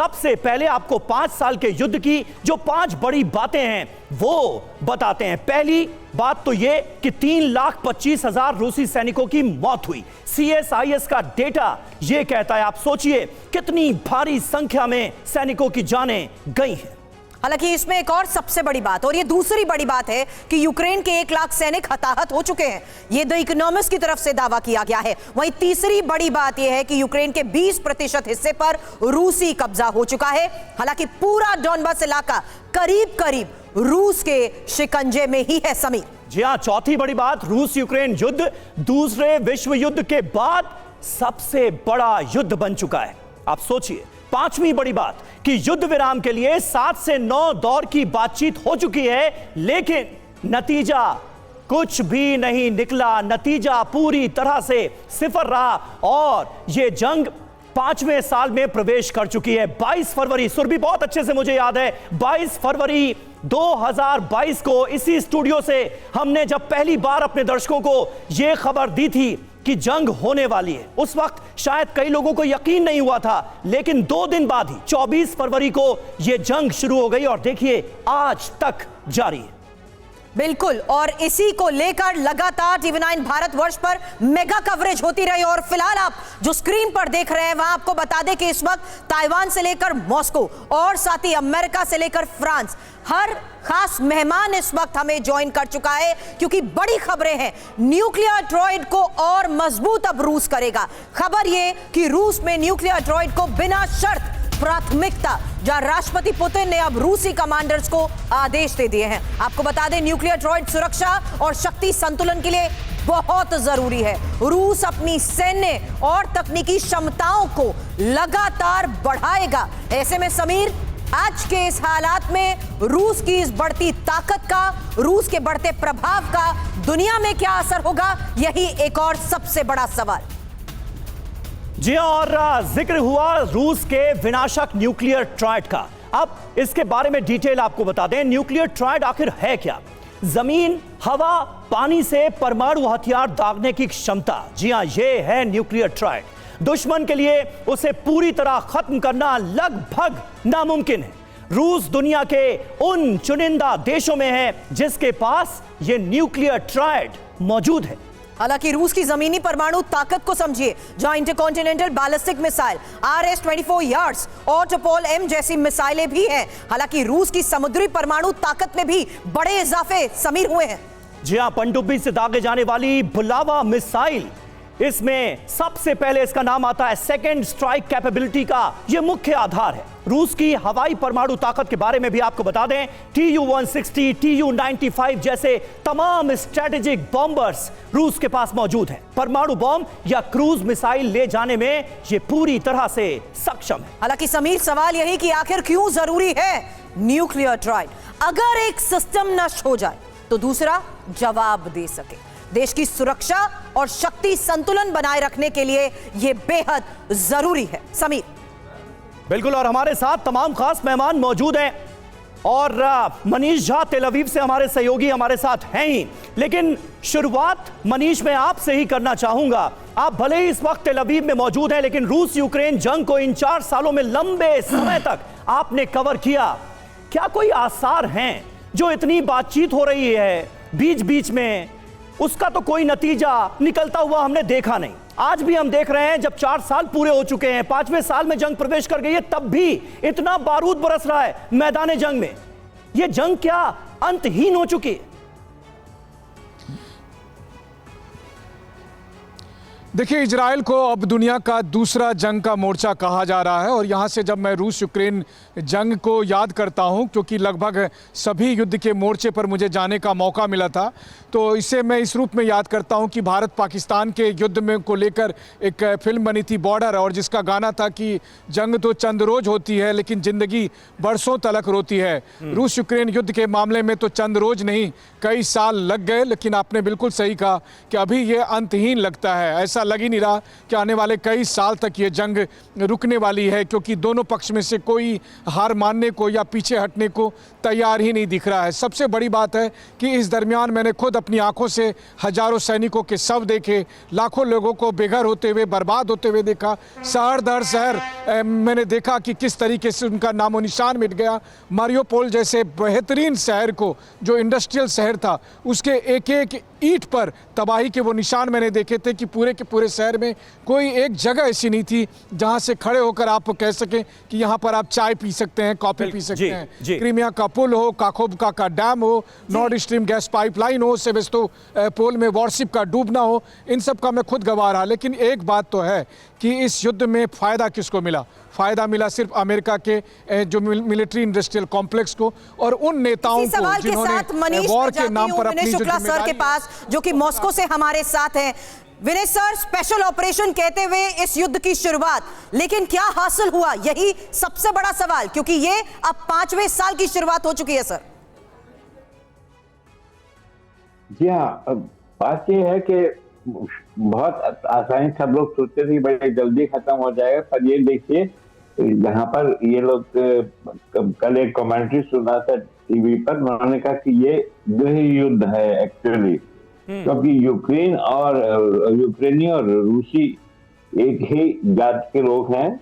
सबसे पहले आपको 5 साल के युद्ध की जो 5 बड़ी बातें हैं वो बताते हैं। पहली बात तो ये कि 3,25,000 रूसी सैनिकों की मौत हुई। CSIS का डेटा ये कहता है, आप सोचिए कितनी भारी संख्या में सैनिकों की जानें गई हैं। हालांकि इसमें एक और सबसे बड़ी बात, और ये दूसरी बड़ी बात है कि यूक्रेन के 1 लाख सैनिक हताहत हो चुके हैं। ये द इकोनॉमिस्ट की तरफ से दावा किया गया है। वहीं तीसरी बड़ी बात यह है कि यूक्रेन के 20% हिस्से पर रूसी कब्जा हो चुका है। हालांकि पूरा डॉनबास इलाका करीब करीब रूस के शिकंजे में ही है। समीर जी हां, चौथी बड़ी बात, रूस यूक्रेन युद्ध दूसरे विश्व युद्ध के बाद सबसे बड़ा युद्ध बन चुका है। आप सोचिए। पांचवी बड़ी बात कि युद्ध विराम के लिए 7 से 9 दौर की बातचीत हो चुकी है, लेकिन नतीजा कुछ भी नहीं निकला। नतीजा पूरी तरह से सिफर रहा और यह जंग 5वें साल में प्रवेश कर चुकी है। 22 फरवरी, सुरभि बहुत अच्छे से मुझे याद है, 22 फरवरी 2022 को इसी स्टूडियो से हमने जब पहली बार अपने दर्शकों को यह खबर दी थी कि जंग होने वाली है, उस वक्त शायद कई लोगों को यकीन नहीं हुआ था, लेकिन 2 दिन बाद ही 24 फरवरी को यह जंग शुरू हो गई और देखिए आज तक जारी है। बिल्कुल, और इसी को लेकर लगातार TV9 भारतवर्ष पर मेगा कवरेज होती रही। और फिलहाल आप जो स्क्रीन पर देख रहे हैं वहां आपको बता दें कि इस वक्त ताइवान से लेकर मॉस्को और साथ ही अमेरिका से लेकर फ्रांस, हर खास मेहमान इस वक्त हमें ज्वाइन कर चुका है, क्योंकि बड़ी खबरें हैं। न्यूक्लियर ट्रॉयड को और मजबूत अब रूस करेगा। खबर यह कि रूस में न्यूक्लियर ट्रॉयड को बिना शर्त प्राथमिकता, जहां राष्ट्रपति पुतिन ने अब रूसी कमांडर्स को आदेश दे दिए हैं। आपको बता दें न्यूक्लियर ट्रॉयड सुरक्षा और शक्ति संतुलन के लिए बहुत जरूरी है। रूस अपनी सैन्य और तकनीकी क्षमताओं को लगातार बढ़ाएगा। ऐसे में समीर, आज के इस हालात में रूस की इस बढ़ती ताकत का, रूस के बढ़ते प्रभाव का दुनिया में क्या असर होगा, यही एक और सबसे बड़ा सवाल। जी और जिक्र हुआ रूस के विनाशक न्यूक्लियर ट्रायड का। अब इसके बारे में डिटेल आपको बता दें। न्यूक्लियर ट्रायड आखिर है क्या? जमीन, हवा, पानी से परमाणु हथियार दागने की क्षमता। जी हां, यह है न्यूक्लियर ट्रायड। दुश्मन के लिए उसे पूरी तरह खत्म करना लगभग नामुमकिन है। रूस दुनिया के उन चुनिंदा देशों में है जिसके पास यह न्यूक्लियर ट्रायड मौजूद है। हालांकि रूस की जमीनी परमाणु ताकत को समझिए, जहां intercontinental ballistic missile RS-24 yards और टोपोल M जैसी मिसाइलें भी हैं। हालांकि रूस की समुद्री परमाणु ताकत में भी बड़े इजाफे समीर हुए हैं। जी हां, पनडुब्बी से दागे जाने वाली बुलावा मिसाइल, इसमें सबसे पहले इसका नाम आता है। सेकेंड स्ट्राइक कैपेबिलिटी का यह मुख्य आधार है। रूस की हवाई परमाणु ताकत के बारे में भी आपको बता दें, Tu-160, Tu-95 जैसे तमाम स्ट्रेटेजिक बॉम्बर्स रूस के पास मौजूद हैं। परमाणु बॉम्ब या क्रूज मिसाइल ले जाने में यह पूरी तरह से सक्षम है। हालांकि समीर, सवाल यही कि आखिर क्यों जरूरी है न्यूक्लियर ट्रायड? अगर एक सिस्टम नष्ट हो जाए तो दूसरा जवाब दे सके। देश की सुरक्षा और शक्ति संतुलन बनाए रखने के लिए यह बेहद जरूरी है। समीर बिल्कुल, और हमारे साथ तमाम खास मेहमान मौजूद हैं और मनीष झा तेल अवीव से हमारे सहयोगी हमारे साथ हैं ही। लेकिन शुरुआत मनीष मैं आपसे ही करना चाहूंगा। आप भले ही इस वक्त तेल अवीव में मौजूद हैं, लेकिन रूस यूक्रेन जंग को इन 4 सालों में लंबे समय तक आपने कवर किया। क्या कोई आसार हैं? जो इतनी बातचीत हो रही है बीच बीच में, उसका तो कोई नतीजा निकलता हुआ हमने देखा नहीं। आज भी हम देख रहे हैं, जब 4 साल पूरे हो चुके हैं, 5वें साल में जंग प्रवेश कर गई है, तब भी इतना बारूद बरस रहा है मैदान जंग में। यह जंग क्या अंतहीन हो चुकी है? देखिए, इजराइल को अब दुनिया का दूसरा जंग का मोर्चा कहा जा रहा है। और यहाँ से जब मैं रूस यूक्रेन जंग को याद करता हूँ, क्योंकि लगभग सभी युद्ध के मोर्चे पर मुझे जाने का मौका मिला था, तो इसे मैं इस रूप में याद करता हूँ कि भारत पाकिस्तान के युद्ध में को लेकर एक फिल्म बनी थी बॉर्डर, और जिसका गाना था कि जंग तो चंद रोज होती है लेकिन ज़िंदगी बरसों तलक रोती है। रूस यूक्रेन युद्ध के मामले में तो चंद रोज नहीं, कई साल लग गए। लेकिन आपने बिल्कुल सही कहा कि अभी ये अंतहीन लगता है। ऐसा ऐसा लग ही नहीं रहा कि आने वाले कई साल तक ये जंग रुकने वाली है, क्योंकि दोनों पक्ष में से कोई हार मानने को या पीछे हटने को तैयार ही नहीं दिख रहा है। सबसे बड़ी बात है कि इस दरमियान मैंने खुद अपनी आंखों से हजारों सैनिकों के शव देखे, लाखों लोगों को बेघर होते हुए, बर्बाद होते हुए देखा। शहर दर शहर मैंने देखा कि किस तरीके से उनका नामो निशान मिट गया। मारियोपोल जैसे बेहतरीन शहर को, जो इंडस्ट्रियल शहर था, उसके एक एक ईंट पर तबाही के वो निशान मैंने देखे थे कि पूरे के पूरे शहर में कोई एक जगह ऐसी नहीं थी जहां से खड़े होकर आप कह सकें कि यहां पर आप चाय पी सकते हैं, कॉफी पी सकते हैं। क्रीमिया का पुल हो, काकोबका का डैम हो, नॉर्थ स्ट्रीम गैस पाइपलाइन हो, सेवेस्तोपोल में वॉरशिप का डूबना हो, इन सब का मैं खुद गवाह रहा। लेकिन एक बात तो है कि इस युद्ध में फायदा किसको मिला? फायदा मिला सिर्फ अमेरिका के जो मिलिट्री इंडस्ट्रियल कॉम्प्लेक्स को और उन नेताओं को जिन्होंने वॉर के नाम पर अपनी शुक्ला सर के पास, जो कि मॉस्को से हमारे साथ हैं। विनय सर, स्पेशल ऑपरेशन कहते हुए इस युद्ध की शुरुआत, लेकिन क्या हासिल हुआ, यही सबसे बड़ा सवाल, क्योंकि ये अब 5वें साल की शुरुआत हो चुकी है सर। जी हाँ, बात ये है कि बहुत आसानी सब लोग सोचते थे कि बड़े जल्दी खत्म हो जाएगा, पर ये देखिए यहाँ पर ये लोग कल एक कमेंट्री सुना था टीवी पर, उन्होंने कहा कि ये गृह युद्ध है एक्चुअली, क्योंकि यूक्रेनी और रूसी एक ही जात के लोग हैं।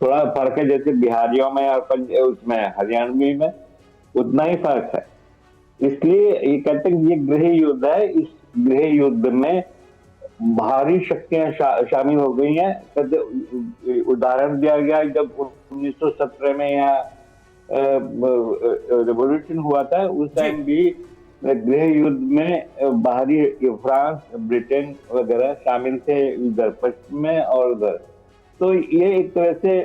थोड़ा फर्क है, जैसे बिहारियों में और उसमें हरियाणवी में उतना ही फर्क है। इसलिए ये कहते हैं कि ये गृह युद्ध है। इस गृह युद्ध में भारी शक्तियां शामिल हो गई हैं। उदाहरण दिया गया जब 1917 में यहाँ रिवॉल्यूशन हुआ था, उस टाइम भी गृह युद्ध में बाहरी फ्रांस, ब्रिटेन वगैरह शामिल थे, इधर पश्चिम में और उधर। तो ये एक तरह से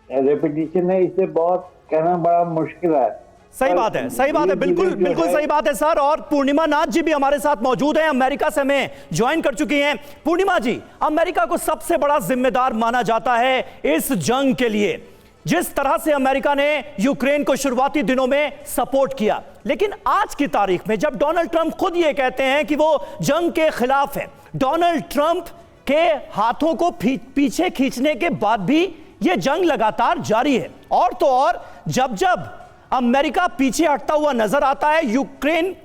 रेपिटेशन है, इसे बहुत कहना बड़ा मुश्किल है। सही बात है, सही बात है, बिल्कुल बिल्कुल सही बात है सर। और पूर्णिमा नाथ जी भी हमारे साथ मौजूद हैं, अमेरिका से हमें ज्वाइन कर चुकी हैं। पूर्णिमा जी, अमेरिका को सबसे बड़ा जिम्मेदार माना जाता है इस जंग के लिए। जिस तरह से अमेरिका ने यूक्रेन को शुरुआती दिनों में सपोर्ट किया, लेकिन आज की तारीख में जब डोनाल्ड ट्रंप खुद ये कहते हैं कि वो जंग के खिलाफ है, डोनाल्ड ट्रंप के हाथों को पीछे खींचने के बाद भी यह जंग लगातार जारी है। और तो और जब जब अमेरिका पीछे हटता हुआ नजर आता है, यूक्रेन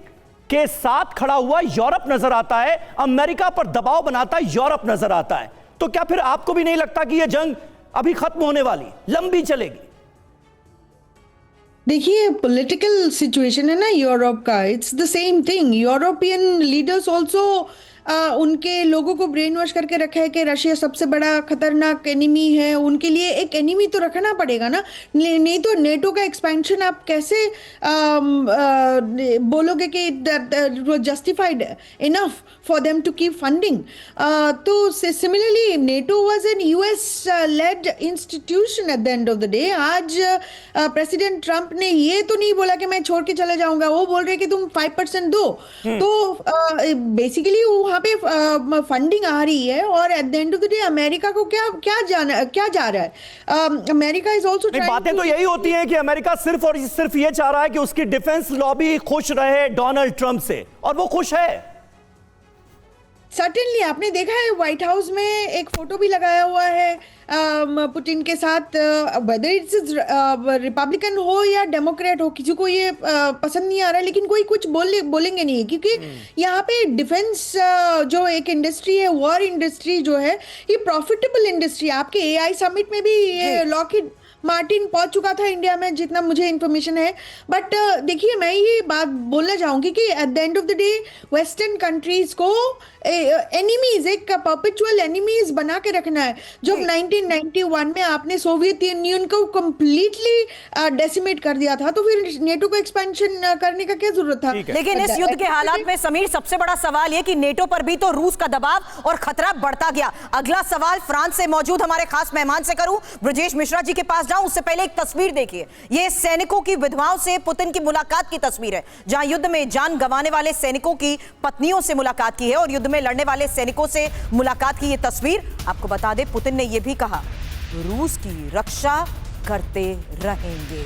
के साथ खड़ा हुआ यूरोप नजर आता है, अमेरिका पर दबाव बनाता है यूरोप नजर आता है, तो क्या फिर आपको भी नहीं लगता कि यह जंग अभी खत्म होने वाली, लंबी चलेगी? देखिए, पॉलिटिकल सिचुएशन है ना यूरोप का, it's the same thing. European leaders also उनके लोगों को ब्रेन वॉश करके रखा है कि रशिया सबसे बड़ा खतरनाक एनिमी है। उनके लिए एक एनिमी तो रखना पड़ेगा ना, नहीं तो नेटो का एक्सपेंशन आप कैसे बोलोगे कि justified enough for them to keep funding. तो similarly NATO was an US led institution at the end of the day. आज प्रेसिडेंट ट्रंप ने ये तो नहीं बोला कि मैं छोड़ के चले जाऊंगा, वो बोल रहे कि तुम 5% दो। तो बेसिकली वहां पे फंडिंग आ रही है, और eight the end of the day America को क्या जा रहा है? America is also trying. बातें तो यही होती हैं कि अमेरिका सिर्फ और सिर्फ ये चाह रहा है कि उसकी डिफेंस लॉबी खुश रहे डोनाल्ड ट्रंप से, और वो खुश है। सर्टेनली आपने देखा है व्हाइट हाउस में एक फोटो भी लगाया हुआ है पुतिन के साथ। वेदर इट्स रिपब्लिकन हो या डेमोक्रेट हो, किसी को ये पसंद नहीं आ रहा है, लेकिन कोई कुछ बोलेंगे नहीं, क्योंकि यहाँ पे डिफेंस जो एक इंडस्ट्री है, वॉर इंडस्ट्री जो है, ये प्रॉफिटेबल इंडस्ट्री। आपके एआई समिट में भी ये लॉकहीड मार्टिन पहुंच चुका था इंडिया में, जितना मुझे इंफॉर्मेशन है। बट देखिए, मैं ये बात बोलना चाहूंगी कि eight the end of the day western countries को एनिमीज, एक परपेचुअल एनिमीज बना के रखना है। जब 1991 में आपने सोवियत यूनियन को कंप्लीटली डेसिमेट कर दिया था, तो फिर नेटो को एक्सपेंशन करने का क्या जरूरत था? लेकिन इस युद्ध के हालात में समीर, सबसे बड़ा सवाल यह कि नेटो पर भी तो रूस का दबाव और खतरा बढ़ता गया। अगला सवाल फ्रांस से मौजूद हमारे खास मेहमान से करूं, ब्रजेश मिश्रा जी के पास जाऊं, उससे पहले एक तस्वीर देखिए। ये सैनिकों की विधवाओं से पुतिन की मुलाकात की तस्वीर है, जहां युद्ध में जान गंवाने वाले सैनिकों की पत्नियों से मुलाकात की है और युद्ध में लड़ने वाले सैनिकों से मुलाकात की ये तस्वीर। आपको बता दें, पुतिन ने यह भी कहा, रूस की रक्षा करते रहेंगे।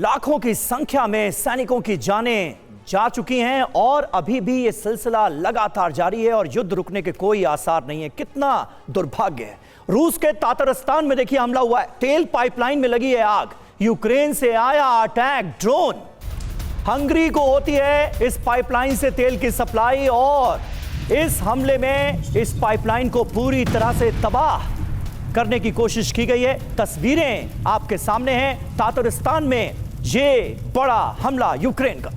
लाखों की संख्या में सैनिकों की जानें जा चुकी हैं और अभी भी ये सिलसिला लगातार जारी है और युद्ध रुकने के कोई आसार नहीं है। कितना दुर्भाग्य है। रूस के तातरस्तान में देखिए हमला हुआ है, तेल पाइपलाइन में लगी है आग, यूक्रेन से आया अटैक ड्रोन। हंगरी को होती है इस पाइपलाइन से तेल की सप्लाई और इस हमले में इस पाइपलाइन को पूरी तरह से तबाह करने की कोशिश की गई है। तस्वीरें आपके सामने हैं तातरस्तान में ये बड़ा हमला यूक्रेन का।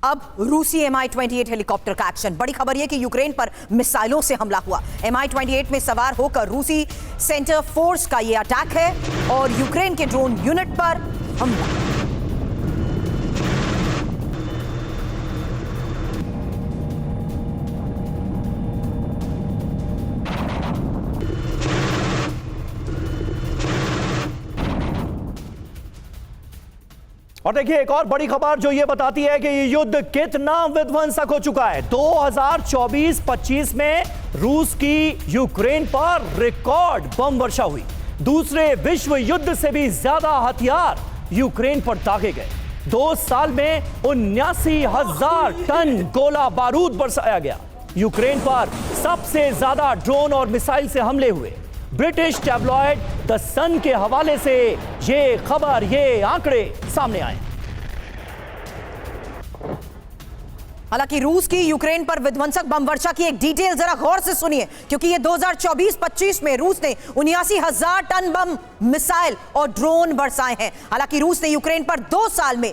अब रूसी MI-28 हेलीकॉप्टर का एक्शन। बड़ी खबर यह कि यूक्रेन पर मिसाइलों से हमला हुआ। MI-28 में सवार होकर रूसी सेंटर फोर्स का यह अटैक है और यूक्रेन के ड्रोन यूनिट पर हमला। और देखिए एक और बड़ी खबर जो ये बताती है कि ये युद्ध कितना विध्वंसक हो चुका है। 2024-25 में रूस की यूक्रेन पर रिकॉर्ड बम वर्षा हुई। दूसरे विश्व युद्ध से भी ज्यादा हथियार यूक्रेन पर दागे गए। 2 साल में 79,000 टन गोला बारूद बरसाया गया। यूक्रेन पर सबसे ज्यादा ड्रोन और मिसाइल से हमले हुए। ब्रिटिश टैब्लॉइड द सन के हवाले से ये खबर, ये आंकड़े सामने आए। हालांकि रूस की यूक्रेन पर विध्वंसक बम वर्षा की एक डिटेल जरा गौर से सुनिए, क्योंकि ये 2024-25 में रूस ने 79,000 टन बम, मिसाइल और ड्रोन बरसाए हैं। हालांकि रूस ने यूक्रेन पर 2 साल में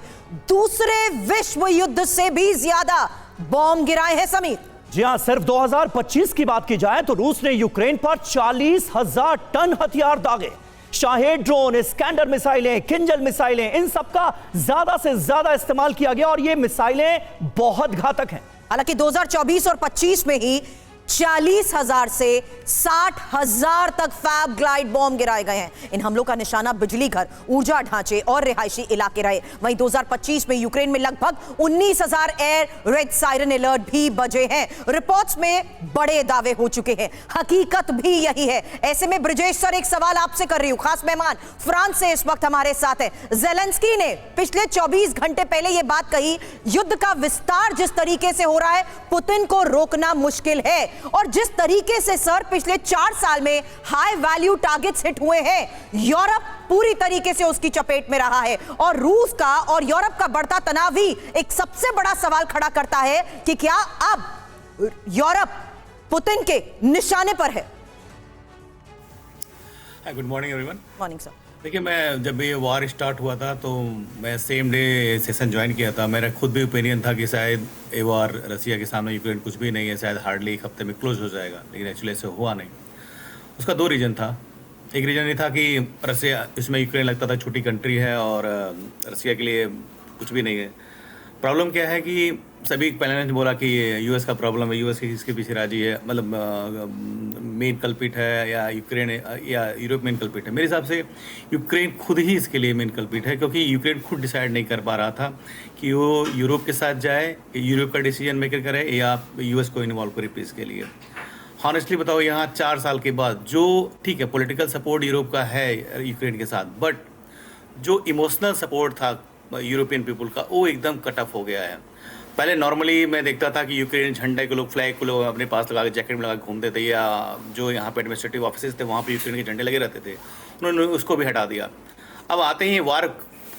दूसरे विश्व युद्ध से भी ज्यादा बम गिराए हैं। समीर जी हां, सिर्फ 2025 की बात की जाए तो रूस ने यूक्रेन पर 40,000 टन हथियार दागे। शाहेद ड्रोन, इस्कैंडर मिसाइलें, किंजल मिसाइलें, इन सब का ज्यादा से ज्यादा इस्तेमाल किया गया और ये मिसाइलें बहुत घातक हैं। हालांकि 2024 और 25 में ही 40,000 से 60,000 तक फैब ग्लाइड बॉम्ब गिराए गए हैं। इन हमलों का निशाना बिजली घर, ऊर्जा ढांचे और रिहायशी इलाके रहे। वहीं 2025 में यूक्रेन में लगभग 19,000 एयर रेड सायरन अलर्ट भी बजे हैं। रिपोर्ट्स में बड़े दावे हो चुके हैं, हकीकत भी यही है। ऐसे में ब्रिजेश सर, एक सवाल आपसे कर रही हूं। खास मेहमान फ्रांस से इस वक्त हमारे साथ है। जेलेंस्की ने पिछले 24 घंटे पहले यह बात कही, युद्ध का विस्तार जिस तरीके से हो रहा है, पुतिन को रोकना मुश्किल है। और जिस तरीके से सर पिछले 4 साल में हाई वैल्यू टारगेट्स हिट हुए हैं, यूरोप पूरी तरीके से उसकी चपेट में रहा है और रूस का और यूरोप का बढ़ता तनाव ही एक सबसे बड़ा सवाल खड़ा करता है कि क्या अब यूरोप पुतिन के निशाने पर है। Good morning everyone. Morning sir. देखिए, मैं जब ये वार स्टार्ट हुआ था तो मैं सेम डे सेशन ज्वाइन किया था। मेरा खुद भी ओपिनियन था कि शायद ये वार रसिया के सामने यूक्रेन कुछ भी नहीं है, शायद हार्डली 1 हफ्ते में क्लोज हो जाएगा, लेकिन एक्चुअली ऐसे हुआ नहीं। उसका 2 रीज़न था। एक रीज़न ये था कि रसिया, इसमें यूक्रेन लगता था छोटी कंट्री है और रसिया के लिए कुछ भी नहीं है। प्रॉब्लम क्या है कि सभी पहले ने बोला कि यूएस का प्रॉब्लम है, यूएस इसके पीछे राजी है, मतलब मेन कल्पिट है या यूक्रेन या यूरोप मेन कल्पिट है। मेरे हिसाब से यूक्रेन खुद ही इसके लिए मेन कल्पिट है, क्योंकि यूक्रेन खुद डिसाइड नहीं कर पा रहा था कि वो यूरोप के साथ जाए, यूरोप का डिसीजन मेकर करे या यूएस को इन्वॉल्व करे पीस के लिए। हॉनेस्टली बताओ, यहाँ 4 साल के बाद जो ठीक है पॉलिटिकल सपोर्ट यूरोप का है यूक्रेन के साथ, बट जो इमोशनल सपोर्ट था यूरोपियन पीपल का वो एकदम कट ऑफ हो गया है। पहले नॉर्मली मैं देखता था कि यूक्रेन झंडे को लोग, फ्लैग को लोग अपने पास लगा के जैकेट में लगा के घूमते थे, या जो यहाँ पे एडमिनिस्ट्रेटिव ऑफिस थे वहाँ पे यूक्रेन के झंडे लगे रहते थे, उन्होंने उसको भी हटा दिया। अब आते ही वार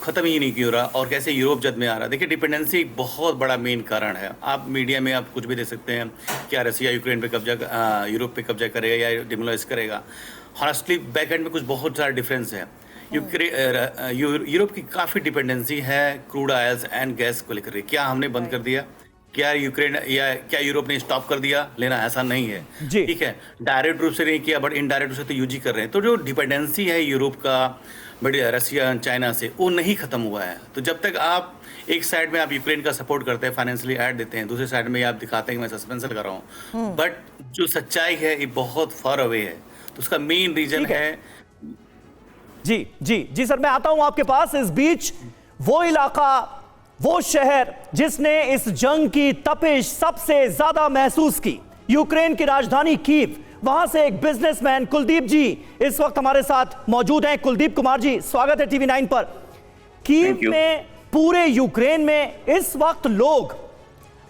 ख़त्म ही नहीं हो रहा और कैसे यूरोप जद में आ रहा। देखिए, डिपेंडेंसी एक बहुत बड़ा मेन कारण है। आप मीडिया में आप कुछ भी देख सकते हैं, क्या रसिया यूक्रेन पे कब्जा, यूरोप पे कब्जा करेगा या डिमोलाइज करेगा। हॉनेस्टली बैक एंड में कुछ बहुत सारा डिफरेंस है। यूरोप की काफ़ी डिपेंडेंसी है क्रूड ऑयल्स एंड गैस को लेकर। क्या हमने बंद कर दिया? क्या यूक्रेन या क्या यूरोप ने स्टॉप कर दिया लेना? ऐसा नहीं है, ठीक है। डायरेक्ट रूप से नहीं किया, बट इनडायरेक्ट रूप से तो यूज ही कर रहे हैं। तो जो डिपेंडेंसी है यूरोप का रसिया चाइना से, वो नहीं खत्म हुआ है। तो जब तक आप एक साइड में आप यूक्रेन का सपोर्ट करते हैं, फाइनेंशियली ऐड देते हैं, दूसरे साइड में आप दिखाते हैं कि मैं सस्पेंशन कर रहा हूँ, बट जो सच्चाई है ये बहुत फार अवे है। तो उसका मेन रीजन है। जी सर, मैं आता हूं आपके पास। इस बीच वो इलाका, वो शहर जिसने इस जंग की तपिश सबसे ज्यादा महसूस की, यूक्रेन की राजधानी कीव, वहां से एक बिजनेसमैन कुलदीप जी इस वक्त हमारे साथ मौजूद हैं। कुलदीप कुमार जी, स्वागत है टीवी 9 पर। कीव में, पूरे यूक्रेन में इस वक्त लोग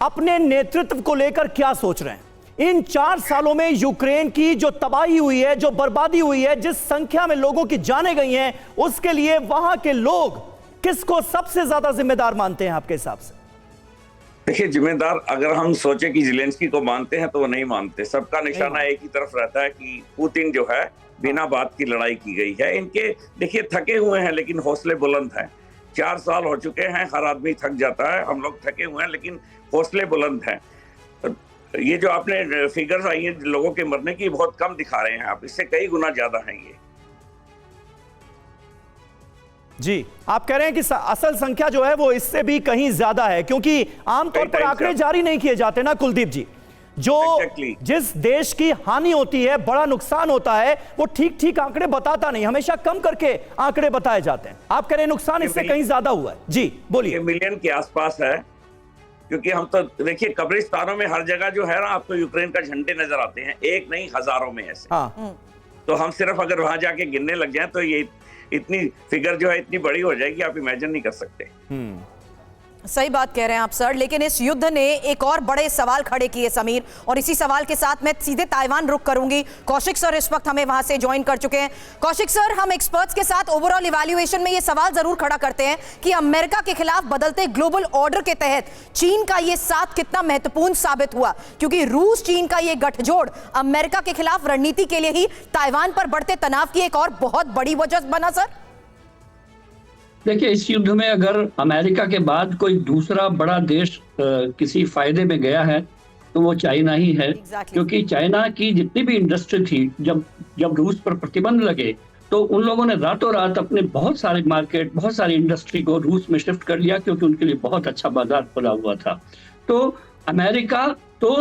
अपने नेतृत्व को लेकर क्या सोच रहे हैं? इन 4 सालों में यूक्रेन की जो तबाही हुई है, जो बर्बादी हुई है, जिस संख्या में लोगों की जानें गई हैं, उसके लिए वहां के लोग किसको सबसे ज्यादा जिम्मेदार मानते हैं आपके हिसाब से? देखिए, जिम्मेदार अगर हम सोचे कि ज़ेलेंस्की को मानते हैं तो वो नहीं मानते। सबका निशाना एक ही तरफ रहता है कि पुतिन जो है बिना बात की लड़ाई की गई है। इनके देखिए थके हुए हैं लेकिन हौसले बुलंद हैं। 4 साल हो चुके हैं, हर आदमी थक जाता है, हम लोग थके हुए हैं लेकिन हौसले बुलंद हैं। ये जो आपने फिगर्स आई है लोगों के मरने की, बहुत कम दिखा रहे हैं आप, इससे कई गुना ज्यादा हैं ये। जी, आप कह रहे हैं कि असल संख्या जो है वो इससे भी कहीं ज्यादा है, क्योंकि आमतौर पर आंकड़े जारी नहीं किए जाते ना कुलदीप जी। जो जिस देश की हानि होती है, बड़ा नुकसान होता है, वो ठीक ठीक आंकड़े बताता नहीं, हमेशा कम करके आंकड़े बताए जाते हैं। आप कह रहे हैं नुकसान इससे कहीं ज्यादा हुआ है। जी बोलिए। मिलियन के आसपास है, क्योंकि हम तो देखिए कब्रिस्तानों में हर जगह जो है ना आपको यूक्रेन का झंडे नजर आते हैं, एक नहीं हजारों में ऐसे। हाँ। तो हम सिर्फ अगर वहां जाके गिनने लग जाएं तो ये इतनी फिगर जो है इतनी बड़ी हो जाएगी, आप इमेजिन नहीं कर सकते। सही बात कह रहे हैं आप सर, लेकिन इस युद्ध ने एक और बड़े सवाल खड़े किए समीर, और इसी सवाल के साथ मैं सीधे ताइवान रुक करूंगी। कौशिक सर इस वक्त हमें वहां से ज्वाइन कर चुके हैं। कौशिक सर, हम एक्सपर्ट्स के साथ ओवरऑल इवैल्यूएशन में ये सवाल जरूर खड़ा करते हैं कि अमेरिका के खिलाफ बदलते ग्लोबल ऑर्डर के तहत चीन का ये साथ कितना महत्वपूर्ण साबित हुआ, क्योंकि रूस चीन का ये गठजोड़ अमेरिका के खिलाफ रणनीति के लिए ही ताइवान पर बढ़ते तनाव की एक और बहुत बड़ी वजह बना सर। देखिए, इस युद्ध में अगर अमेरिका के बाद कोई दूसरा बड़ा देश किसी फायदे में गया है तो वो चाइना ही है। क्योंकि चाइना की जितनी भी इंडस्ट्री थी, जब रूस पर प्रतिबंध लगे तो उन लोगों ने रातों रात अपने बहुत सारे मार्केट, बहुत सारी इंडस्ट्री को रूस में शिफ्ट कर लिया, क्योंकि उनके लिए बहुत अच्छा बाजार खुला हुआ था। तो अमेरिका तो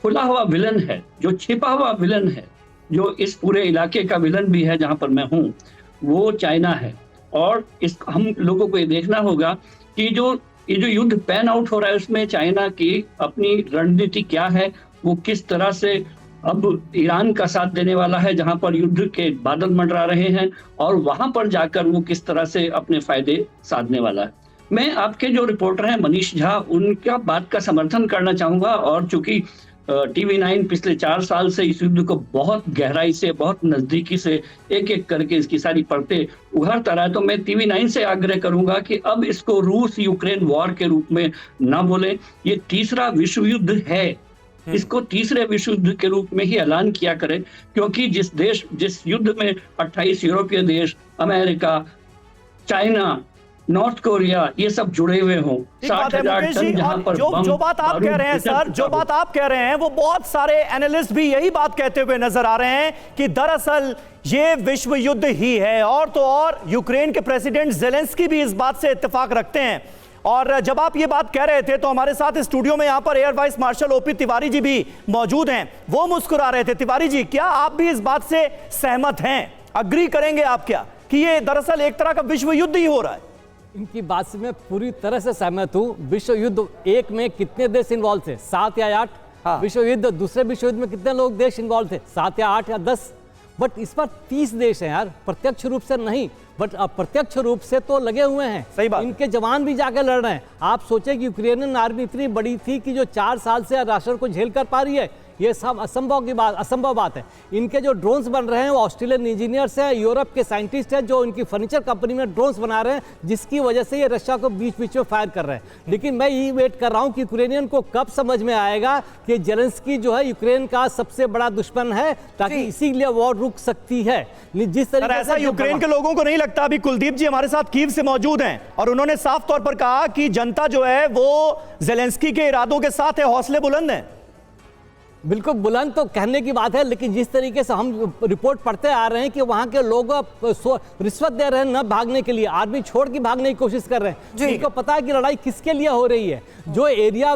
खुला हुआ विलन है, जो छिपा हुआ विलन है, जो इस पूरे इलाके का विलन भी है जहां पर मैं हूँ, वो चाइना है। और इस हम लोगों को ये देखना होगा कि ये जो युद्ध पैन आउट हो रहा है उसमें चाइना की अपनी रणनीति क्या है, वो किस तरह से अब ईरान का साथ देने वाला है जहां पर युद्ध के बादल मंडरा रहे हैं, और वहां पर जाकर वो किस तरह से अपने फायदे साधने वाला है। मैं आपके जो रिपोर्टर हैं मनीष झा, उनका बात का समर्थन करना चाहूंगा। और चूंकि टीवी 9 पिछले 4 साल से इस युद्ध को बहुत गहराई से, बहुत नजदीकी से एक एक करके इसकी सारी परतें उभरता रहा है, तो मैं टीवी 9 से आग्रह करूंगा कि अब इसको रूस यूक्रेन वॉर के रूप में ना बोलें। ये तीसरा विश्व युद्ध है, इसको तीसरे विश्व युद्ध के रूप में ही ऐलान किया करें, क्योंकि जिस युद्ध में 28 यूरोपीय देश, अमेरिका, चाइना, नॉर्थ कोरिया, ये सब जुड़े हुए हों, 60,000 टन जहां पर जो बात आप कह रहे हैं सर, जो बात आप कह रहे हैं, वो बहुत सारे एनालिस्ट भी यही बात कहते हुए नजर आ रहे हैं कि दरअसल ये विश्व युद्ध ही है। और तो और यूक्रेन के प्रेसिडेंट ज़ेलेंस्की भी इस बात से इत्तेफाक रखते हैं। और जब आप ये बात कह रहे थे तो हमारे साथ स्टूडियो में यहाँ पर air vice marshal OP Tiwari ji भी मौजूद हैं, वो मुस्कुरा रहे थे। तिवारी जी, क्या आप भी इस बात से सहमत हैं? अग्री करेंगे आप क्या कि ये दरअसल एक तरह का विश्व युद्ध ही हो रहा है? इनकी बात से मैं पूरी तरह से सहमत हूँ। विश्व युद्ध एक में कितने देश इन्वॉल्व थे? 7 या 8। हाँ। विश्व युद्ध, दूसरे विश्व युद्ध में कितने लोग देश इन्वॉल्व थे? 7 या 8 या 10। बट इस पर 30 देश हैं यार, प्रत्यक्ष रूप से नहीं बट अप्रत्यक्ष रूप से तो लगे हुए हैं। सही बात। इनके जवान भी जाके लड़ रहे हैं। आप सोचे कि यूक्रेनियन आर्मी इतनी बड़ी थी कि जो 4 साल से राशन को झेल कर पा रही है, ये सब असंभव बात है। इनके जो ड्रोन्स बन रहे हैं वो ऑस्ट्रेलियन इंजीनियर्स हैं, यूरोप के साइंटिस्ट हैं जो इनकी फर्नीचर कंपनी में ड्रोन्स बना रहे हैं, जिसकी वजह से ये रशिया को बीच बीच में फायर कर रहे हैं। लेकिन मैं ये वेट कर रहा हूँ कि यूक्रेनियन को कब समझ में आएगा कि ज़ेलेंस्की जो है यूक्रेन का सबसे बड़ा दुश्मन है, ताकि इसीलिए वॉर रुक सकती है। जिस तरीके ऐसा यूक्रेन के लोगों को नहीं लगता। अभी कुलदीप जी हमारे साथ कीव से मौजूद हैं और उन्होंने साफ तौर पर कहा कि जनता जो है वो ज़ेलेंस्की के इरादों के साथ है, हौसले बुलंद हैं। बिल्कुल बुलंद तो कहने की बात है, लेकिन जिस तरीके से हम रिपोर्ट पढ़ते आ रहे हैं कि वहां के लोग रिश्वत दे रहे हैं न भागने के लिए, आर्मी छोड़ के भागने की कोशिश कर रहे हैं। इनको पता है कि लड़ाई किसके लिए हो रही है। जो एरिया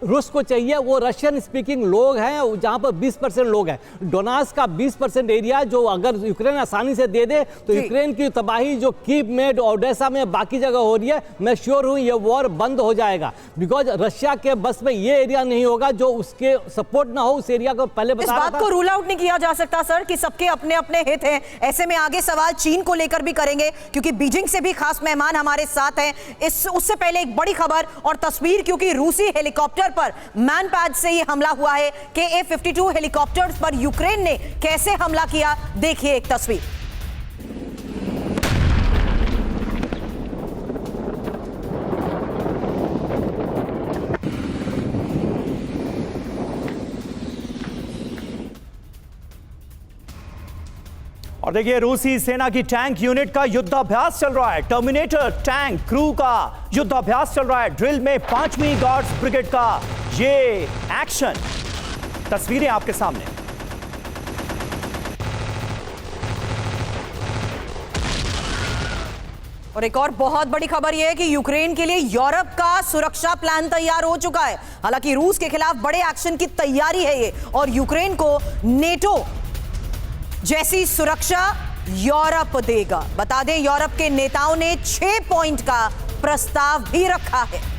रूस को चाहिए वो रशियन स्पीकिंग लोग हैं, जहां पर 20% लोग हैं। डोनास का 20% एरिया जो अगर यूक्रेन आसानी से दे दे तो यूक्रेन की तबाही जो कीव में, ओडेसा में, बाकी जगह हो रही है, मैं श्योर हूं ये वॉर बंद हो जाएगा। बिकॉज रशिया के बस में ये एरिया नहीं होगा जो उसके सपोर्ट ना हो उस एरिया को। पहले बता इस बात को रूल आउट नहीं किया जा सकता सर कि सबके अपने अपने हित हैं। ऐसे में आगे सवाल चीन को लेकर भी करेंगे क्योंकि बीजिंग से भी खास मेहमान हमारे साथ हैं। उससे पहले एक बड़ी खबर और तस्वीर, क्योंकि रूसी हेलीकॉप्टर पर मैनपैड से ये हमला हुआ है। Ka-52 हेलीकॉप्टर्स पर यूक्रेन ने कैसे हमला किया, देखिए एक तस्वीर। और देखिए रूसी सेना की टैंक यूनिट का युद्धाभ्यास चल रहा है। टर्मिनेटर टैंक क्रू का युद्धाभ्यास चल रहा है। ड्रिल में 5वीं गार्ड्स ब्रिगेड का ये एक्शन, तस्वीरें आपके सामने। और एक और बहुत बड़ी खबर यह है कि यूक्रेन के लिए यूरोप का सुरक्षा प्लान तैयार हो चुका है। हालांकि रूस के खिलाफ बड़े एक्शन की तैयारी है ये, और यूक्रेन को नेटो जैसी सुरक्षा यूरोप देगा। बता दें यूरोप के नेताओं ने 6 पॉइंट का प्रस्ताव भी रखा है।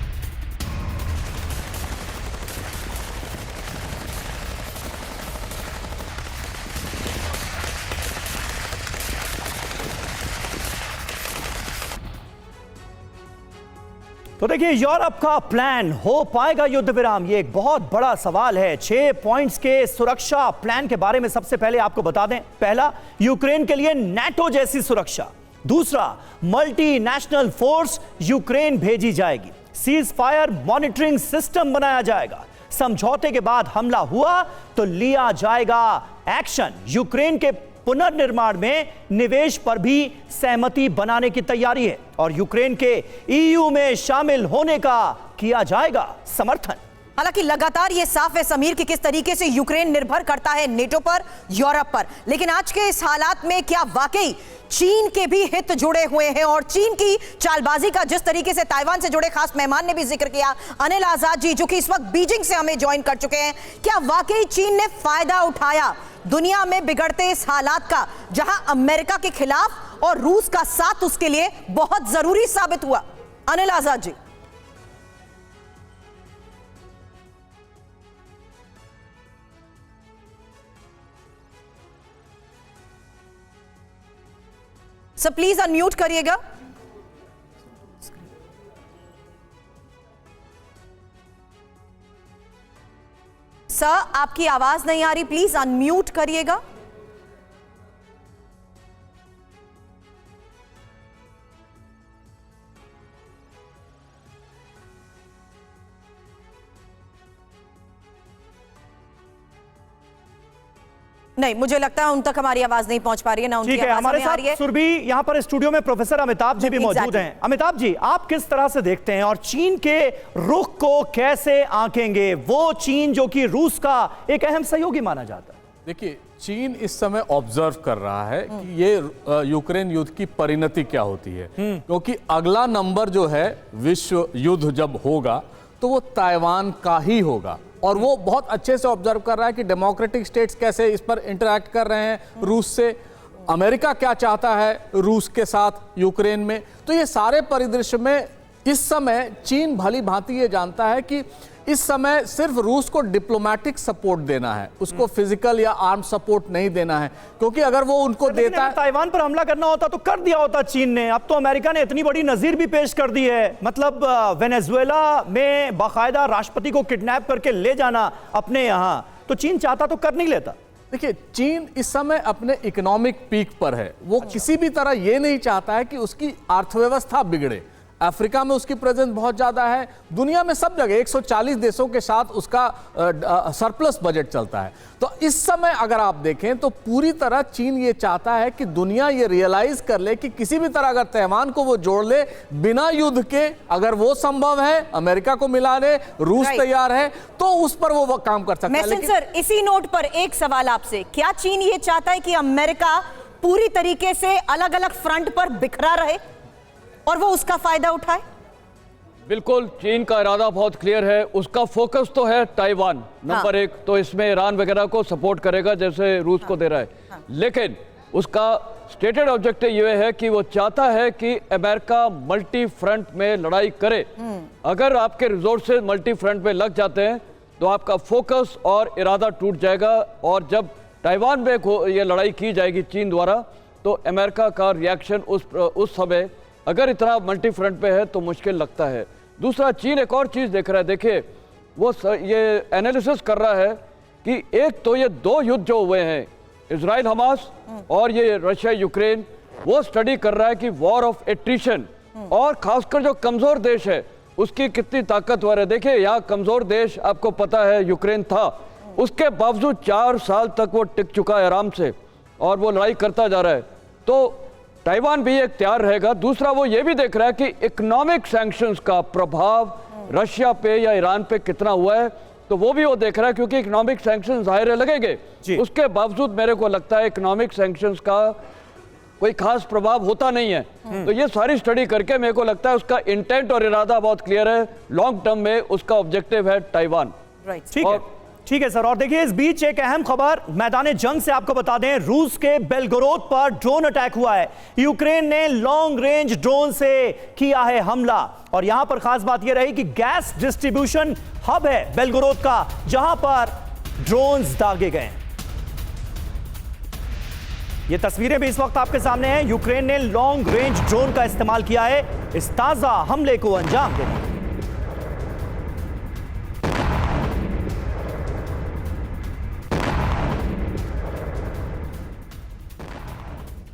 तो देखिए यूरोप का प्लान हो पाएगा युद्ध विराम, ये एक बहुत बड़ा सवाल है। 6 पॉइंट्स के सुरक्षा प्लान के बारे में सबसे पहले आपको बता दें। पहला, यूक्रेन के लिए नाटो जैसी सुरक्षा। दूसरा, मल्टीनेशनल फोर्स यूक्रेन भेजी जाएगी। सीज फायर मॉनिटरिंग सिस्टम बनाया जाएगा। समझौते के बाद हमला हुआ तो लिया जाएगा एक्शन। यूक्रेन के पुनर्निर्माण में निवेश पर भी सहमति बनाने की तैयारी है और यूक्रेन के ईयू में शामिल होने का किया जाएगा समर्थन। हालांकि लगातार ये साफ है समीर कि किस तरीके से यूक्रेन निर्भर करता है नेटो पर, यूरोप पर। लेकिन आज के इस हालात में क्या वाकई चीन के भी हित जुड़े हुए हैं? और चीन की चालबाजी का जिस तरीके से ताइवान से जुड़े खास मेहमान ने भी जिक्र किया, अनिल आजाद जी, जो कि इस वक्त बीजिंग से हमें ज्वाइन कर चुके हैं, क्या वाकई चीन ने फायदा उठाया दुनिया में बिगड़ते इस हालात का, जहां अमेरिका के खिलाफ और रूस का साथ उसके लिए बहुत जरूरी साबित हुआ? Anil Azad ji. Sir please unmute करिएगा। सर आपकी आवाज नहीं आ रही, प्लीज अनम्यूट करिएगा। नहीं, मुझे लगता है उन तक हमारी आवाज नहीं पहुंच पा रही है ना, उनकी आवाज हमें आ रही है। साथ सुरभि यहाँ पर स्टूडियो में प्रोफेसर अमिताभ जी भी मौजूद हैं। अमिताभ जी, आप किस तरह से देखते हैं और चीन के रुख को कैसे आंकेंगे? वो चीन जो कि रूस का एक अहम सहयोगी माना जाता है। देखिए, चीन इस समय ऑब्जर्व कर रहा है कि ये यूक्रेन युद्ध की परिणति क्या होती है, क्योंकि अगला नंबर जो है विश्व युद्ध जब होगा तो वो ताइवान का ही होगा। और वो बहुत अच्छे से ऑब्जर्व कर रहा है कि डेमोक्रेटिक स्टेट्स कैसे इस पर इंटरैक्ट कर रहे हैं रूस से, अमेरिका क्या चाहता है रूस के साथ यूक्रेन में। तो ये सारे परिदृश्य में इस समय चीन भली भांति ये जानता है कि इस समय सिर्फ रूस को डिप्लोमेटिक सपोर्ट देना है, उसको फिजिकल या आर्म सपोर्ट नहीं देना है, क्योंकि अगर वो उनको देता है। ताइवान पर हमला करना होता तो कर दिया होता चीन ने। अब तो अमेरिका ने इतनी बड़ी नजीर भी पेश कर दी है, मतलब वेनेजुएला में बाकायदा राष्ट्रपति को किडनैप करके ले जाना अपने यहां, तो चीन चाहता तो कर नहीं लेता। देखिए, चीन इस समय अपने इकोनॉमिक पीक पर है। वो किसी भी तरह ये नहीं चाहता है कि उसकी अर्थव्यवस्था बिगड़े। अफ्रीका में उसकी प्रेजेंस बहुत ज्यादा है, दुनिया में सब जगह 140 देशों के साथ उसका सरप्लस बजट चलता है। तो इस समय अगर आप देखें तो पूरी तरह चीन ये चाहता है कि दुनिया ये रियलाइज कर ले कि किसी भी तरह अगर ताइवान को वो जोड़ ले बिना युद्ध के, अगर वो संभव है, अमेरिका को मिला ले, रूस तैयार है, तो उस पर वो काम कर सकता है। लेकिन सर, इसी नोट पर एक सवाल आपसे, क्या चीन ये चाहता है कि अमेरिका पूरी तरीके से अलग अलग फ्रंट पर बिखरा रहे और वो उसका फायदा उठाए? बिल्कुल, चीन का इरादा बहुत क्लियर है, उसका फोकस तो है ताइवान नंबर 1, तो इसमें ईरान वगैरह को सपोर्ट करेगा जैसे रूस को दे रहा है। लेकिन उसका स्टेटेड ऑब्जेक्टिव ये है कि वो चाहता है कि अमेरिका मल्टी फ्रंट में लड़ाई करे। अगर आपके रिसोर्सेज मल्टी फ्रंट में लग जाते हैं तो आपका फोकस और इरादा टूट जाएगा, और जब ताइवान में ये लड़ाई की जाएगी चीन द्वारा तो अमेरिका का रिएक्शन उस समय अगर इतना मल्टी फ्रंट पे है तो मुश्किल लगता है। दूसरा, चीन एक और चीज़ देख रहा है, देखिए वो ये एनालिसिस कर रहा है कि एक तो ये 2 युद्ध जो हुए हैं, इजराइल हमास और ये रशिया यूक्रेन, वो स्टडी कर रहा है कि वॉर ऑफ एट्रिशन और खासकर जो कमज़ोर देश है उसकी कितनी ताकतवर है। देखिए यहाँ कमज़ोर देश आपको पता है यूक्रेन था, उसके बावजूद 4 साल तक वो टिक चुका है आराम से और वो लड़ाई करता जा रहा है, तो ताइवान भी एक तैयार रहेगा। दूसरा, वो ये भी देख रहा है कि इकोनॉमिक सैंक्शंस का प्रभाव रशिया पे या ईरान पे कितना हुआ है, तो वो भी वो देख रहा है, क्योंकि इकोनॉमिक सैंक्शंस जाहिर है लगेंगे, उसके बावजूद मेरे को लगता है इकोनॉमिक सैंक्शंस का कोई खास प्रभाव होता नहीं है। तो ये सारी स्टडी करके मेरे को लगता है उसका इंटेंट और इरादा बहुत क्लियर है, लॉन्ग टर्म में उसका ऑब्जेक्टिव है ताइवान। ठीक है सर। और देखिए इस बीच एक अहम खबर मैदान जंग से आपको बता दें, रूस के बेलगोरोद पर ड्रोन अटैक हुआ है। यूक्रेन ने लॉन्ग रेंज ड्रोन से किया है हमला, और यहां पर खास बात यह रही कि गैस डिस्ट्रीब्यूशन हब है बेलगोरोद का, जहां पर ड्रोन्स दागे गए। ये तस्वीरें भी इस वक्त आपके सामने हैं। यूक्रेन ने लॉन्ग रेंज ड्रोन का इस्तेमाल किया है इस ताजा हमले को अंजाम देने।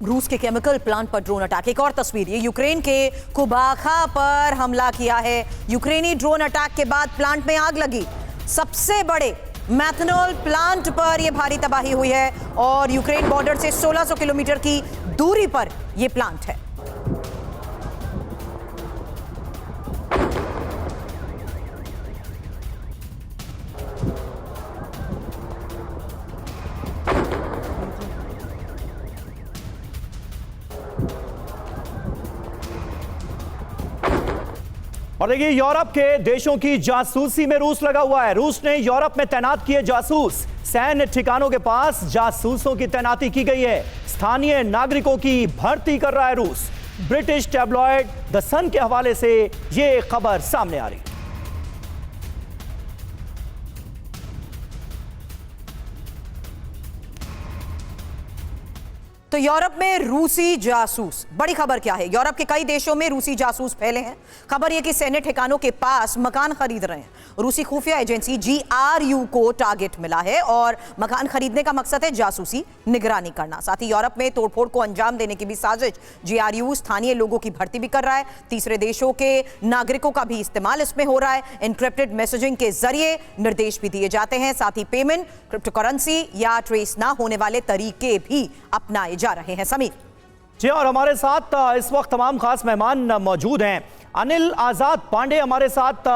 रूस के केमिकल प्लांट पर ड्रोन अटैक। एक और तस्वीर, ये यूक्रेन के कुबाखा पर हमला किया है। यूक्रेनी ड्रोन अटैक के बाद प्लांट में आग लगी। सबसे बड़े मैथनॉल प्लांट पर यह भारी तबाही हुई है, और यूक्रेन बॉर्डर से 1600 किलोमीटर की दूरी पर यह प्लांट है। और देखिए यूरोप के देशों की जासूसी में रूस लगा हुआ है। रूस ने यूरोप में तैनात किए जासूस। सैन्य ठिकानों के पास जासूसों की तैनाती की गई है। स्थानीय नागरिकों की भर्ती कर रहा है रूस। ब्रिटिश टैब्लॉइड द सन के हवाले से यह खबर सामने आ रही है। तो यूरोप में रूसी जासूस, बड़ी खबर क्या है? यूरोप के कई देशों में रूसी जासूस फैले हैं। खबर यह कि सैन्य ठिकानों के पास मकान खरीद रहे हैं। रूसी खुफिया एजेंसी GRU को टारगेट मिला है, और मकान खरीदने का मकसद है जासूसी निगरानी करना। साथ ही यूरोप में तोड़फोड़ को अंजाम देने की भी साजिश। GRU स्थानीय लोगों की भर्ती भी कर रहा है। तीसरे देशों के नागरिकों का भी इस्तेमाल इसमें हो रहा है। एनक्रिप्टेड मैसेजिंग के जरिए निर्देश भी दिए जाते हैं। साथ ही पेमेंट, क्रिप्टो करेंसी या ट्रेस ना होने वाले तरीके भी अपनाए जा रहे हैं। समीर जी, और हमारे साथ इस वक्त तमाम खास मेहमान मौजूद हैं। अनिल आजाद पांडे हमारे साथ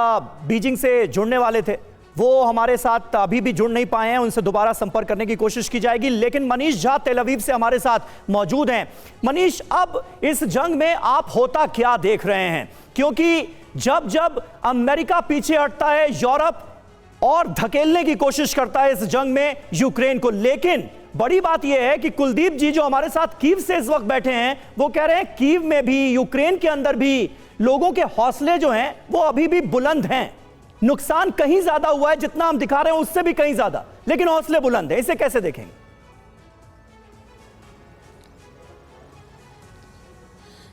बीजिंग से जुड़ने वाले थे, वो हमारे साथ अभी भी जुड़ नहीं पाए हैं। उनसे दोबारा संपर्क करने की कोशिश की जाएगी। लेकिन मनीष झा तेल अवीव से हमारे साथ मौजूद हैं। मनीष, अब इस जंग में आप होता क्या देख रहे हैं? क्योंकि जब जब अमेरिका पीछे हटता है, यूरोप और धकेलने की कोशिश करता है इस जंग में यूक्रेन को। लेकिन बड़ी बात यह है कि कुलदीप जी जो हमारे साथ कीव से इस वक्त बैठे हैं, वो कह रहे हैं कीव में भी, यूक्रेन के अंदर भी लोगों के हौसले जो हैं वो अभी भी बुलंद हैं। नुकसान कहीं ज्यादा हुआ है, जितना हम दिखा रहे हैं उससे भी कहीं ज्यादा, लेकिन हौसले बुलंद हैं। इसे कैसे देखेंगे?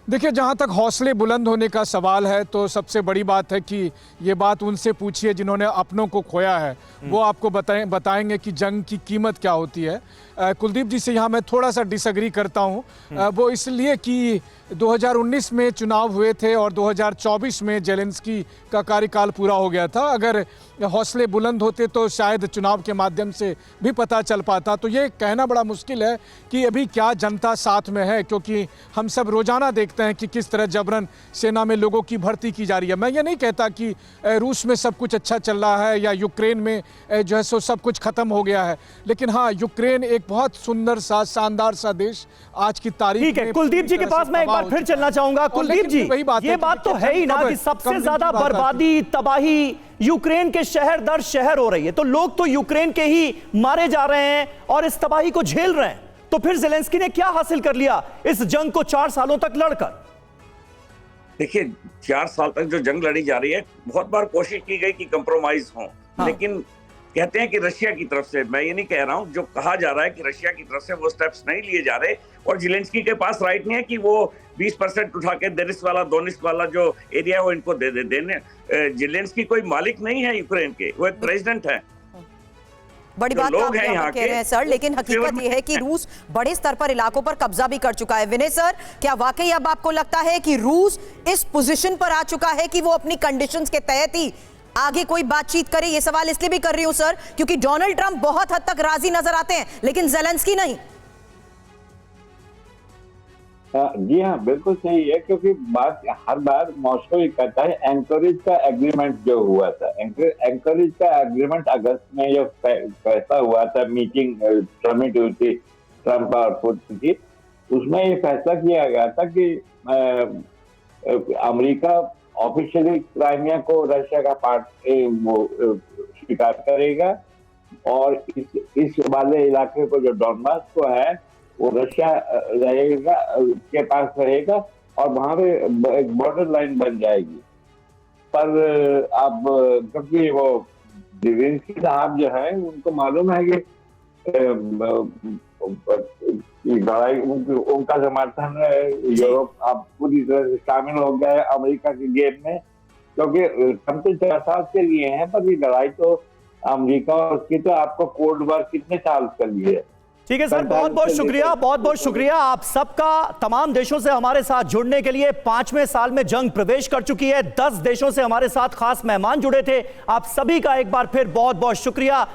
देखिए, जहाँ तक हौसले बुलंद होने का सवाल है तो सबसे बड़ी बात है कि ये बात उनसे पूछिए जिन्होंने अपनों को खोया है। वो आपको बताएंगे कि जंग की कीमत क्या होती है। कुलदीप जी से यहाँ मैं थोड़ा सा डिसएग्री करता हूँ। वो इसलिए कि 2019 में चुनाव हुए थे और 2024 में जेलेंस्की का कार्यकाल पूरा हो गया था। अगर हौसले बुलंद होते तो शायद चुनाव के माध्यम से भी पता चल पाता। तो ये कहना बड़ा मुश्किल है कि अभी क्या जनता साथ में है, क्योंकि हम सब रोजाना देख देखते हैं कि किस तरह जबरन सेना में लोगों की भर्ती की जा रही है। मैं ये नहीं कहता कि रूस में सब कुछ अच्छा चल रहा है या यूक्रेन में जो है सो सब कुछ खत्म हो गया है, लेकिन हाँ, यूक्रेन एक बहुत सुंदर सा, शानदार सा देश आज की तारीख ठीक है, में कुलदीप जी के पास मैं एक बार फिर चलना चाहूंगा। कुलदीप जी, ये बात तो है ही ना कि सबसे ज्यादा बर्बादी, तबाही यूक्रेन के शहर दर शहर हो रही है, तो लोग तो यूक्रेन के ही मारे जा रहे हैं और इस तबाही को झेल रहे हैं। तो फिर ज़ेलेंस्की ने क्या हासिल कर लिया इस जंग को 4 सालों तक लड़कर? देखिए, 4 साल तक जो जंग लड़ी जा रही है, बहुत बार कोशिश की गई कि कंप्रोमाइज हो, लेकिन कहते हैं कि रशिया की तरफ से, मैं ये नहीं कह रहा हूं, जो कहा जा रहा है कि रशिया की तरफ से वो स्टेप्स नहीं लिए जा रहे, और ज़ेलेंस्की के पास राइट नहीं है कि वो 20% उठा के देनिस वाला, दोनिस वाला जो एरिया है वो इनको दे देने। ज़ेलेंस्की कोई मालिक नहीं है यूक्रेन के, वो एक प्रेसिडेंट है। बड़ी बात आप यहाँ कह रहे हैं सर, लेकिन हकीकत यह है कि रूस बड़े स्तर पर इलाकों पर कब्जा भी कर चुका है। विनय सर, क्या वाकई अब आपको लगता है कि रूस इस पोजीशन पर आ चुका है कि वो अपनी कंडीशंस के तहत ही आगे कोई बातचीत करे? ये सवाल इसलिए भी कर रही हूं सर क्योंकि डोनाल्ड ट्रंप बहुत हद तक राजी नजर आते हैं, लेकिन ज़ेलेंस्की नहीं। जी हाँ, बिल्कुल सही है, क्योंकि बात हर बार मॉस्को ही कहता है एंकोरेज का एग्रीमेंट जो हुआ था, एंकोरेज का एग्रीमेंट अगस्त में जो फैसला हुआ था, मीटिंग समिट हुई थी ट्रंप और पुतिन की, उसमें ये फैसला किया गया था कि अमेरिका ऑफिशियली क्राइमिया को रशिया का पार्ट स्वीकार करेगा और इस वाले इलाके को जो डॉनबास को है वो रशिया रहेगा, के पास रहेगा और वहां पे एक बॉर्डर लाइन बन जाएगी। पर अब क्योंकि वो ज़ेलेंस्की साहब जो है उनको मालूम है कि लड़ाई, उनका समर्थन यूरोप अब पूरी तरह से शामिल हो गया है अमेरिका के गेम में, क्योंकि हम तो 4 साल के लिए हैं, पर ये लड़ाई तो अमेरिका और उसकी तो आपको कोल्ड वॉर कितने साल के लिए। ठीक है सर, बहुत बहुत शुक्रिया, बहुत बहुत शुक्रिया आप सबका, तमाम देशों से हमारे साथ जुड़ने के लिए। 5वें साल में जंग प्रवेश कर चुकी है, 10 देशों से हमारे साथ खास मेहमान जुड़े थे, आप सभी का एक बार फिर बहुत बहुत शुक्रिया।